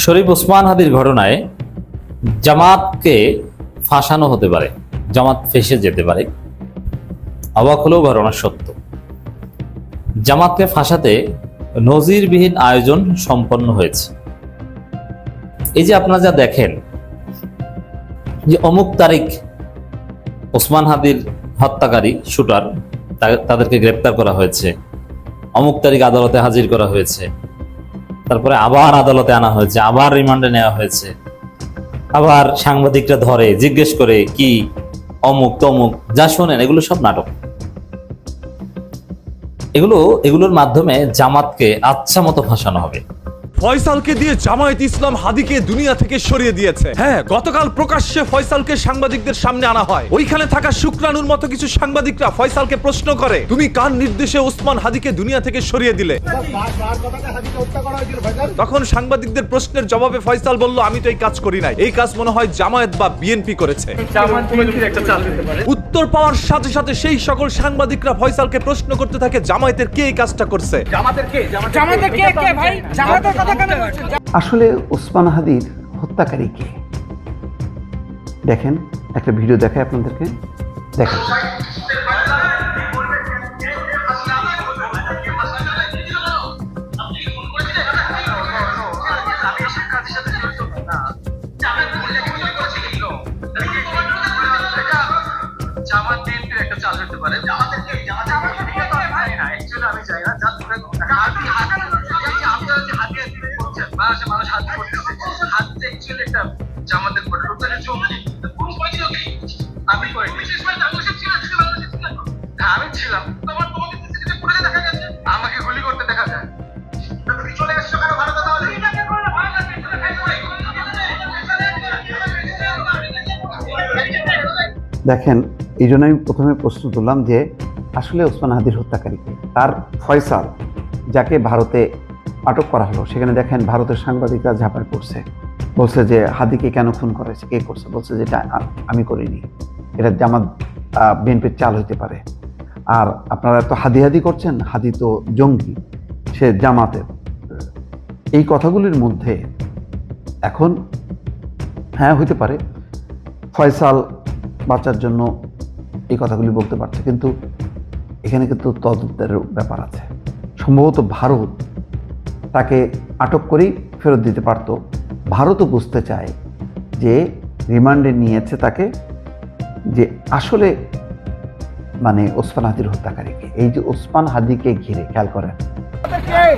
শরীফ ওসমান হাদির ঘটনায় জামাতকে ফাঁসানো হতে পারে, জামাত ফেঁসে যেতে পারে। অবাক হলেও ঘটনা সত্য। জামাতকে ফাঁসাতে নজিরবিহীন আয়োজন সম্পন্ন হয়েছে। এই যে আপনারা যা দেখেন যে অমুক তারিখ ওসমান হাদির হত্যাকারী শুটার তাদেরকে গ্রেপ্তার করা হয়েছে, অমুক তারিখ আদালতে হাজির করা হয়েছে, তারপরে আবার আদালতে আনা হয়েছে, আবার রিমান্ডে নেওয়া হয়েছে, আবার সাংবাদিকরা ধরে জিজ্ঞেস করে কি অমুক তমুক, যা শোনেন এগুলো সব নাটক। এগুলোর মাধ্যমে জামাতকে আচ্ছা মতো ফাঁসানো হবে। ফয়সালকে দিয়ে জামায়াত ইসলাম হাদিকে দুনিয়া থেকে সরিয়ে দিয়েছে। হ্যাঁ, গতকাল প্রকাশ্যে ফয়সালকে সাংবাদিকদের সামনে আনা হয়। ওইখানে থাকা শুক্রাণুর মতো কিছু সাংবাদিকরা ফয়সালকে প্রশ্ন করে, তুমি কার নির্দেশে ওসমান হাদিকে দুনিয়া থেকে সরিয়ে দিলে? তখন সাংবাদিকদের প্রশ্নের জবাবে ফয়সাল বলল, আমি তো এই কাজ করি নাই, এই কাজ মনে হয় জামায়াত বা বিএনপি করেছে। উত্তর পাওয়ার সাথে সাথে সেই সকল সাংবাদিকরা ফয়সালকে প্রশ্ন করতে থাকে, জামায়াতের কে এই কাজটা করছে? আসলে ওসমান হাদির হত্যাকারী কে? দেখেন, একটা ভিডিও দেখায় আপনাদেরকে, দেখেন। দেখেন, এই জন্য আমি প্রথমে প্রশ্ন তুললাম যে আসলে ওসমান হাদির হত্যাকারীকে, তার ফয়সাল যাকে ভারতে আটক করা হলো, সেখানে দেখেন ভারতের সাংবাদিকরা ঝাঁপায় পড়ছে, বলছে যে হাদিকে কেন খুন করেছে, কে করছে? বলছে যে এটা আমি করিনি, এটা জামাত বিএনপির চাল হইতে পারে। আর আপনারা তো হাদি হাদি করছেন, হাদি তো জঙ্গি, সে জামাতের। এই কথাগুলির মধ্যে এখন হ্যাঁ হইতে পারে ফয়সাল বাঁচার জন্য এই কথাগুলি বলতে পারছে, কিন্তু এখানে কিন্তু তদন্তের ব্যাপার আছে। সম্ভবত ভারত তাকে আটক করেই ফেরত দিতে পারত। ভারতও বুঝতে চায় যে রিমান্ডে নিয়েছে তাকে, যে আসলে মানে ওসমান হাদির হত্যাকারীকে। এই যে ওসমান হাদিকে ঘিরে খেয়াল করেন,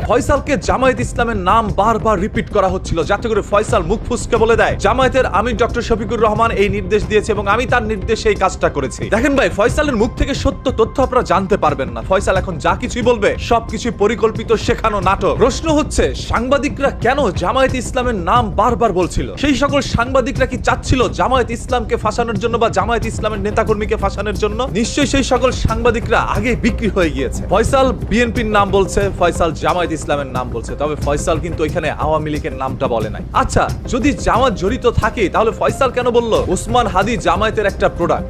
ফয়সালকে জামায়াত ইসলামের নাম বারবার রিপিট করা হচ্ছিল, যাতে করে ফয়সাল মুখ ফুসকে বলে দেয় জামায়াতের আমির ডক্টর শফিকুর রহমান এই নির্দেশ দিয়েছে এবং আমি তার নির্দেশে এই কাজটা করেছি। দেখেন ভাই, ফয়সালের মুখ থেকে সত্য তথ্য আপনারা জানতে পারবেন না। ফয়সাল এখন যা কিছুই বলবে সবকিছু পরিকল্পিত, শেখানো নাটক। প্রশ্ন হচ্ছে, সাংবাদিকরা কেন জামায়াত ইসলামের নাম বারবার বলছিল? সেই সকল সাংবাদিকরা কি চাচ্ছিল জামায়াত ইসলামকে ফাঁসানোর জন্য বা জামায়াত ইসলামের নেতাকর্মীকে ফাঁসানোর জন্য? নিশ্চয়ই সেই সকল সাংবাদিকরা আগে বিক্রি হয়ে গিয়েছে। ফয়সাল বিএনপির নাম বলছে, ফয়সাল জামায়াত ইসলামের নাম বলছে, তবে ফয়সাল কিন্তু ওইখানে আওয়ামী লীগের নামটা বলে নাই। আচ্ছা, যদি জামাত জড়িত থাকে তাহলে ফয়সাল কেন বলল ওসমান হাদি জামায়াতের একটা প্রোডাক্ট?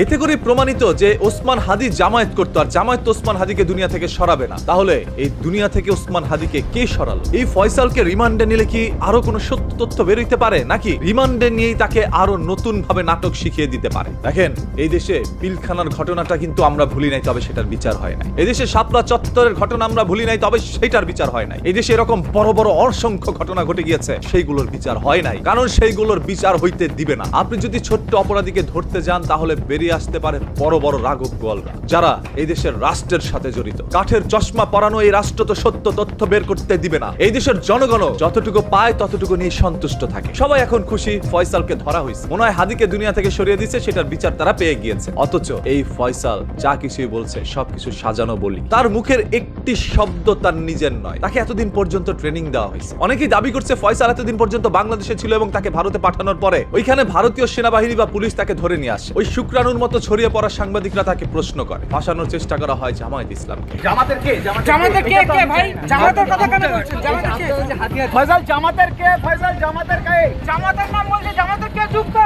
এতে করে প্রমাণিত যে ওসমান হাদি জামায়াত করতো, আর জামায়াত ওসমান হাদিকে দুনিয়া থেকে সরাবে না। তাহলে এই দুনিয়া থেকে ওসমান হাদিকে কে সরালো? এই ফয়সালকে রিমান্ডে নিলে কি আরো কোনো সত্য তথ্য বের হইতে পারে, নাকি রিমান্ডে নিয়েই তাকে আরো নতুন ভাবে নাটক শিখিয়ে দিতে পারে? দেখেন, এই দেশে পিলখানার ঘটনাটা কিন্তু আমরা ভুলি নাই, তবে সেটার বিচার হয় নাই। এই দেশে শাপলা চত্বরের ঘটনা আমরা ভুলি নাই, তবে সেটার বিচার হয় নাই। এই দেশে এরকম বড় বড় অসংখ্য ঘটনা ঘটে গিয়েছে, সেইগুলোর বিচার হয় নাই, কারণ সেইগুলোর বিচার হইতে দিবে না। আপনি যদি ছোট্ট অপরাধীকে ধরতে যান, তাহলে বেরিয়ে আসতে পারে বড় বড় রাঘব গোয়ালরা, যারা এই দেশের রাষ্ট্রের সাথে জড়িত। কাঠের চশমা পরানো এই রাষ্ট্র তো সত্য তথ্য বের করতে দিবে না। এই দেশের জনগণ যতটুকু পায় ততটুকু নিয়ে সন্তুষ্ট থাকে। সবাই এখন খুশি, ফয়সালকে ধরা হয়েছে, মনে হয় হাদিকে দুনিয়া থেকে সরিয়ে দিয়েছে, সেটার বিচার তারা পেয়ে গিয়েছে। অথচ এই ফয়সাল যা কিছুই বলছে সবকিছু সাজানো বলি। তার মুখের একটি শব্দ তার নিজের নয়। তাকে এতদিন পর্যন্ত ট্রেনিং দেওয়া হয়েছে। অনেকেই দাবি করছে ফয়সাল এতদিন পর্যন্ত বাংলাদেশে ছিল এবং তাকে ভারতে পাঠানোর পরে ওইখানে ভারতীয় সেনাবাহিনী বা পুলিশ তাকে ধরে নিয়ে আসে। ওই শুক্রাণুর মতো ছড়িয়ে পড়া সাংবাদিকরা তাকে প্রশ্ন করে, ফাঁসানোর চেষ্টা করা হয় জামায়াত ইসলামকে। জামাতের কে ভাই? জামাতের কথা কেন বলছেন? জামাতের কে? ফয়সাল জামাতের কে? ফয়সাল জামাতের কে? জামাতের নাম বলছে, জামাতের কে যুক্ত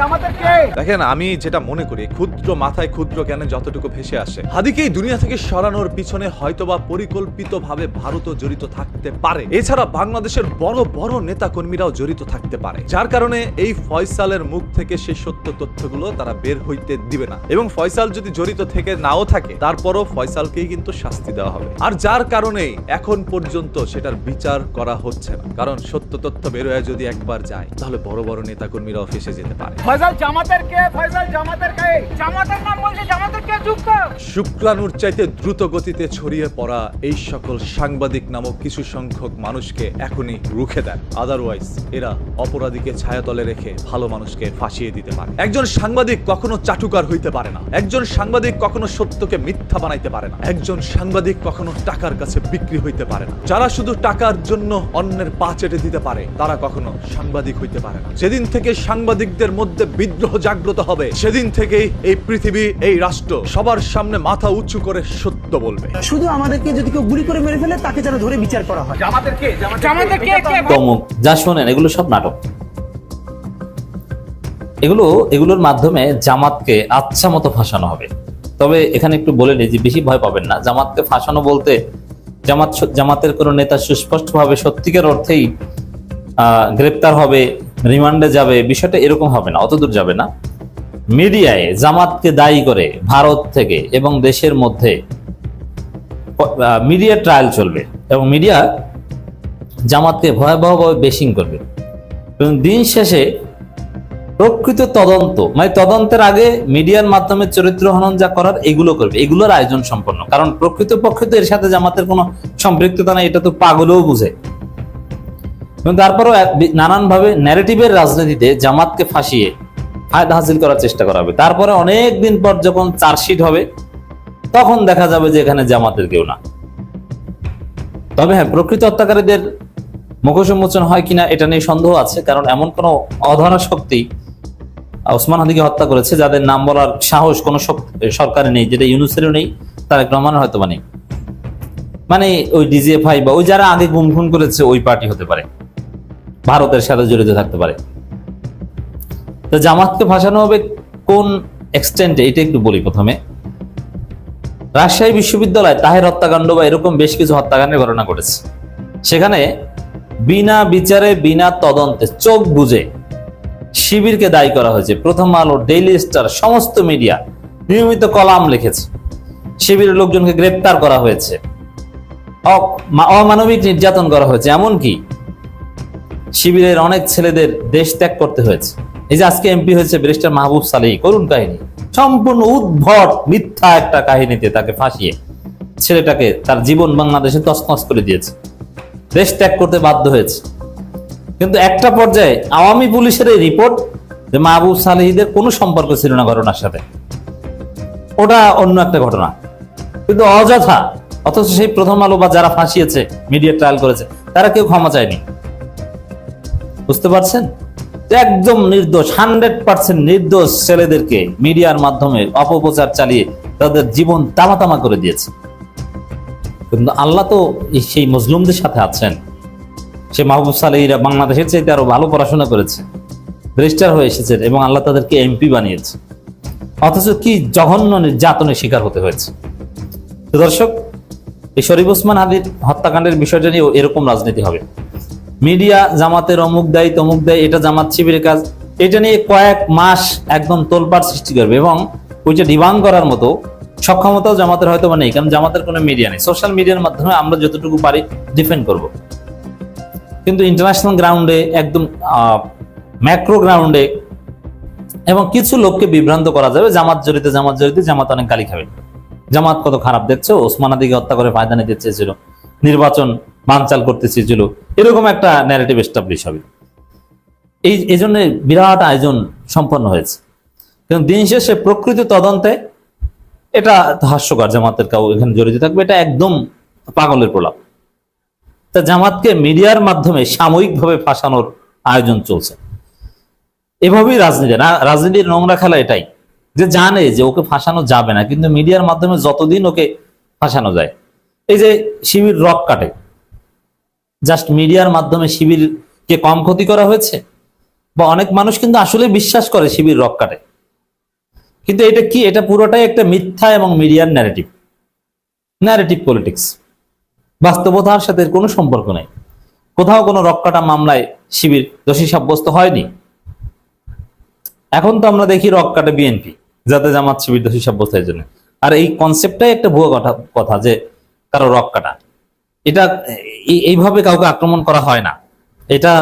জামাতের কে? দেখেন, আমি যেটা মনে করি, ক্ষুদ্র মাথায় ক্ষুদ্র জ্ঞানে যতটুকু ভেসে আসে, হাদিকে এই দুনিয়া থেকে সরানোর পিছনে হয়তোবা পরিকল্পিতভাবে ভারতও জড়িত থাকতে পারে। এছাড়া বাংলাদেশের বড় বড় নেতা কর্মীরাও জড়িত থাকতে পারে, যার কারণে এই ফয়সালের মুখ থেকে সেই সত্য তথ্যগুলো তারা বের হইতে দিবে না। এবং ফয়সাল যদি জড়িত থেকে নাও থাকে, তারপরও ফয়সালকেই কিন্তু শাস্তি দেওয়া হবে। আর যার কারণেই এখন পর্যন্ত সেটার বিচার করা হচ্ছে না, কারণ সত্য তথ্য বের হয়ে যদি একবার যায়, তাহলে বড় বড় নেতা কর্মীরাও ফেসে যেতে পারে। ফয়সাল জামাতের কে? ফয়সাল জামাতের কে? জামাতের নাম বলছে, জামাতের কে যুক্ত? শুক্রাণুর চাইতে দ্রুত গতিতে ছড়িয়ে পড়া এই সকল সাংবাদিক নামক কিছু সংখ্যক মানুষকে এখনই রুখে দেন, আদারওয়াইজ এরা অপরাধীকে ছায়াতলে রেখে ভালো মানুষকে ফাঁসিয়ে দিতে পারে। একজন সাংবাদিক কখনো চাটুকার হইতে পারে না, একজন সাংবাদিক কখনো সত্যকে মিথ্যা বানাইতে পারে না, একজন সাংবাদিক কখনো টাকার কাছে বিক্রি হইতে পারে না। যারা শুধু টাকার জন্য অন্যের পা চেটে দিতে পারে, তারা কখনো সাংবাদিক হইতে পারে না। যেদিন থেকে সাংবাদিকদের মধ্যে বিদ্রোহ জাগ্রত হবে, সেদিন থেকেই এই পৃথিবী, এই রাষ্ট্র সবার সামনে মাথা উঁচু করে সত্য বলবে। শুধু আমাদেরকে যদি কেউ গুলি করে মেরে ফেলে, তাকে যেন ধরে বিচার করা হয়। জামাতের কে? জামাতের কে কে ভাই? তমুক যা শোনেন, এগুলো সব নাটক। এগুলোর মাধ্যমে জামাতকে আচ্ছা মতো ফাঁসানো হবে। তবে এখানে একটু বলে নিই যে বেশি ভয় পাবেন না। জামাতকে ফাঁসানো বলতে জামাতের কোনো নেতা সুস্পষ্টভাবে সত্যিকার অর্থেই গ্রেপ্তার হবে, রিমান্ডে যাবে, বিষয়টা এরকম হবে না, অতদূর যাবে না। মিডিয়ায় জামাতকে দায়ী করে ভারত থেকে এবং দেশের মধ্যে মিডিয়া ট্রায়াল চলবে এবং মিডিয়া জামাতকে ভয়াবহভাবে বেশিং করবে। এবং দিন শেষে প্রকৃত তদন্ত, মানে তদন্তের আগে মিডিয়ার মাধ্যমে চরিত্র হনন যা করার এগুলো করবে, এগুলোর আয়োজন সম্পন্ন। কারণ প্রকৃতপক্ষে তো এর সাথে জামাতের কোনো সম্পৃক্ততা নেই, এটা তো পাগলেও বুঝে। এবং তারপরও নানানভাবে ন্যারেটিভের রাজনীতিতে জামাতকে ফাঁসিয়ে ফায়দা হাসিল করার চেষ্টা করা হবে। তারপরে অনেক দিন পর যখন চার্জশিট হবে, তখন দেখা যাবে যে এখানে জামাতের কেউ না। তবে হ্যাঁ, প্রকৃত হত্যাকারীদের মুখোশ উন্মোচন হয় কিনা এটা নিয়ে সন্দেহ আছে, কারণ এমন কোনো অধরা শক্তি ওসমান হাদিকে হত্যা করেছে যাদের নাম বলার সাহস কোনো সরকারে নেই, যেটা ইউনূসেরও নেই, তারেক রহমানের হয়তো নেই। মানে ওই ডিজিএফআই বা ওই যারা আগে গুম খুন করেছে ওই পার্টি হতে পারে, ভারতের সাথে জড়িত থাকতে পারে। তো জামাতকে ফাঁসানো হবে কোন এক্সটেন্টে, এটা একটু বলি। প্রথমে রাজশাহী বিশ্ববিদ্যালয় তাহের হত্যাকাণ্ড বা এরকম বেশ কিছু হত্যাকাণ্ডের ঘটনা ঘটেছে। সেখানে বিনা বিচারে, বিনা তদন্তে, চোখ বুঝে শিবিরকে দায়ী করা হয়েছে। প্রথম আলো, ডেইলি স্টার, সমস্ত মিডিয়া নিয়মিত কলাম লিখেছে। শিবিরের লোকজনকে গ্রেপ্তার করা হয়েছে, অমানবিক নির্যাতন করা হয়েছে, এমনকি শিবিরের অনেক ছেলেদের দেশ ত্যাগ করতে হয়েছে। এই যে আজকে এমপি হয়েছে ব্যারিস্টার মাহবুব সালেহী, করুণ কাহিনী, সম্পূর্ণ উদ্ভট মিথ্যা একটা কাহিনীতে তাকে ফাঁসিয়ে ছেলেটাকে তার জীবন বাংলাদেশে তছনছ করে দিয়েছে, দেশ ত্যাগ করতে বাধ্য হয়েছে। কিন্তু একটা পর্যায়ে আওয়ামী পুলিশের এই রিপোর্ট যে মাহবুব সালেহীদের কোনো সম্পর্ক ছিল না ঘটনার সাথে, ওটা অন্য একটা ঘটনা, কিন্তু অযথা। অথচ সেই প্রথম আলো বা যারা ফাঁসিয়েছে, মিডিয়া ট্রায়াল করেছে, তারা কেউ ক্ষমা চায়নি। বুঝতে পারছেন? একদম নির্দোষ, 100% নির্দোষ ছেলেদেরকে মিডিয়ার মাধ্যমে অপপ্রচার চালিয়ে তাদের জীবন তামা করে দিয়েছে। কিন্তু আল্লাহ তো সেই মজলুমদের সাথে আছেন। সে মাহবুব সালেহীরা বাংলাদেশের চাইতে আরো ভালো পড়াশোনা করেছে, ব্যারিস্টার হয়ে এসেছেন এবং আল্লাহ তাদেরকে এমপি বানিয়েছে। অথচ কি জঘন্য নির্যাতনের শিকার হতে হয়েছে। তো দর্শক, এই শরীফ ওসমান হাদির হত্যাকাণ্ডের বিষয়টা নিয়ে এরকম রাজনীতি হবে। মিডিয়া জামাতের অমুক দেয় তমুক দেয়, এটা জামাত শিবিরের কাজ, এটা নিয়ে কয়েক মাস একদম তোলপাড় সৃষ্টি করবে এবং ওইটা ডিবাং করার মতো সক্ষমতাও জামাতের হয়তো নেই, কারণ জামাতের কোনো মিডিয়া নেই। সোশ্যাল মিডিয়ার মাধ্যমে আমরা যতটুকু পারি ডিফেন্ড করব, কিন্তু ইন্টারন্যাশনাল গ্রাউন্ডে, একদম ম্যাক্রো গ্রাউন্ডে এবং কিছু লোককে বিভ্রান্ত করা যাবে জামাত জড়িত, জামাত অনেক গালি খাবে, জামাত কত খারাপ দেখছো, ওসমান হাদিকে হত্যা করে ফায়দা নিতে চেয়েছিল, নির্বাচন বানচাল করতে চেয়েছিল, এরকম একটা ন্যারেটিভ এস্টাবলিশ হবে। এই জন্য বিরাট আয়োজন সম্পন্ন হয়েছে। কিন্তু দিন শেষে প্রকৃত তদন্তে এটা হাস্যকর, জামাতের কাউ এখানে জড়িত থাকবে, এটা একদম পাগলের প্রলাপ। তা জামাতকে মিডিয়ার মাধ্যমে সাময়িকভাবে ফাঁসানোর আয়োজন চলছে। এভাবেই রাজনীতির নোংরা খেলা এটাই, যে জানে যে ওকে ফাঁসানো যাবে না, কিন্তু মিডিয়ার মাধ্যমে যতদিন ওকে ফাঁসানো যায়। এই যে শিবির রক কাটে, জাস্ট মিডিয়ার মাধ্যমে শিবিরকে কম ক্ষতি করা হয়েছে, বা অনেক মানুষ কিন্তু আসলে বিশ্বাস করে শিবির রক কাটে, কিন্তু এটা কি, এটা পুরোটাই একটা মিথ্যা এবং মিডিয়ার ন্যারেটিভ পলিটিক্স। বাস্তবতার সাথে এর কোনো সম্পর্ক নেই। কোথাও কোনো রক কাটা মামলায় শিবির দোষী সাব্যস্ত হয়নি। এখন তো আমরা দেখি রক কাটে বিএনপি, যাতে জামাত শিবির দোষী সাব্যস্ত হয় জন্য। আর এই কনসেপ্টটাই একটা ভুয়ো কথা যে কারো রক কাটা, এটা এইভাবে কাউকে আক্রমণ করা হয় না, এটা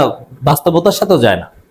বাস্তবতার সাথেও যায় না।